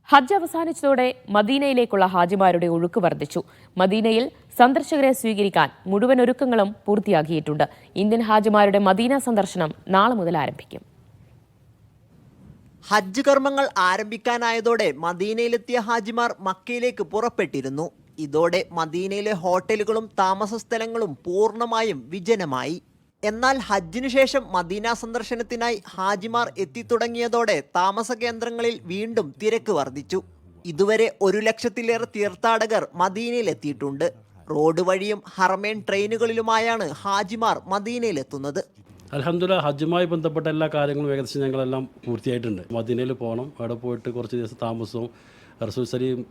ഹജ്ജ് അവസാനിച്ചതോടെ മദീനയിലേക്കുള്ള ഹാജിമാരുടെ ഒഴുക്ക് വർദ്ധിച്ചു. മദീനയിൽ സന്ദർശകരെ സ്വീകരിക്കാൻ മുഴുവൻ ഒരുക്കങ്ങളും പൂർത്തിയാക്കിയിട്ടുണ്ട്. ഇന്ത്യൻ ഹാജിമാരുടെ മദീന സന്ദർശനം നാളെ മുതൽ ആരംഭിക്കും. ഹജ്ജ് കർമ്മങ്ങൾ ആരംഭിക്കാനായതോടെ മദീനയിലെത്തിയ ഹാജിമാർ മക്കയിലേക്ക് പുറപ്പെട്ടിരുന്നു. ഇതോടെ മദീനയിലെ ഹോട്ടലുകളും താമസ സ്ഥലങ്ങളും പൂർണ്ണമായും വിജനമായി. എന്നാൽ ഹജ്ജിനു ശേഷം മദീന സന്ദർശനത്തിനായി ഹാജിമാർ എത്തിത്തുടങ്ങിയതോടെ താമസ കേന്ദ്രങ്ങളിൽ വീണ്ടും തിരക്ക് വർദ്ധിച്ചു. ഇതുവരെ 1 ലക്ഷത്തിലേറെ തീർത്ഥാടകർ മദീനയിലെത്തിയിട്ടുണ്ട്. റോഡ് വഴിയും ഹറമേൻ ട്രെയിനുകളിലുമായാണ് ഹാജിമാർ മദീനയിലെത്തുന്നത്. അൽഹംദുലില്ലാഹ് ഹജ്ജുമായി ബന്ധപ്പെട്ട എല്ലാ കാര്യങ്ങളും ഏകദേശം ഞങ്ങളെല്ലാം പൂർത്തിയായിട്ടുണ്ട്. മദീനയിൽ പോകണം, അവിടെ പോയിട്ട് കുറച്ച് ദിവസം താമസവും റസൂൽ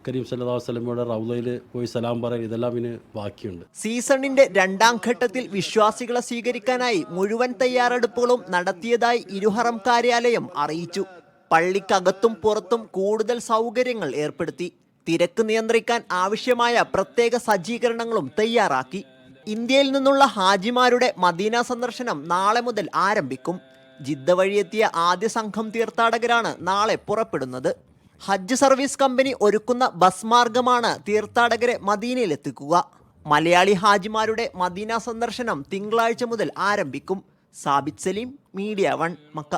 കരീം സല്ലല്ലാഹു അലൈഹി വസല്ലമയുടെ റൗളയിൽ പോയി സലാം പറയൽ ഇതെല്ലാം ഇനി ബാക്കിയുണ്ട്. സീസണിന്റെ 2ാം ഘട്ടത്തിൽ വിശ്വാസികളെ സ്വീകരിക്കാനായി മുഴുവൻ തയ്യാറെടുപ്പുകളും നടത്തിയതായി ഇരുഹറം കാര്യാലയം അറിയിച്ചു. പള്ളിക്കകത്തും പുറത്തും കൂടുതൽ സൗകര്യങ്ങൾ ഏർപ്പെടുത്തി. തിരക്ക് നിയന്ത്രിക്കാൻ ആവശ്യമായ പ്രത്യേക സജ്ജീകരണങ്ങളും തയ്യാറാക്കി. ഇന്ത്യയിൽ നിന്നുള്ള ഹാജിമാരുടെ മദീന സന്ദർശനം നാളെ മുതൽ ആരംഭിക്കും. ജിദ്ദ വഴിയെത്തിയ ആദ്യ സംഘം തീർത്ഥാടകരാണ് നാളെ പുറപ്പെടുന്നത്. ഹജ്ജ് സർവീസ് കമ്പനി ഒരുക്കുന്ന ബസ് മാർഗമാണ് തീർത്ഥാടകരെ മദീനയിലെത്തിക്കുക. മലയാളി ഹാജിമാരുടെ മദീന സന്ദർശനം തിങ്കളാഴ്ച മുതൽ ആരംഭിക്കും. Sabith Saleem, media 1, Mecca.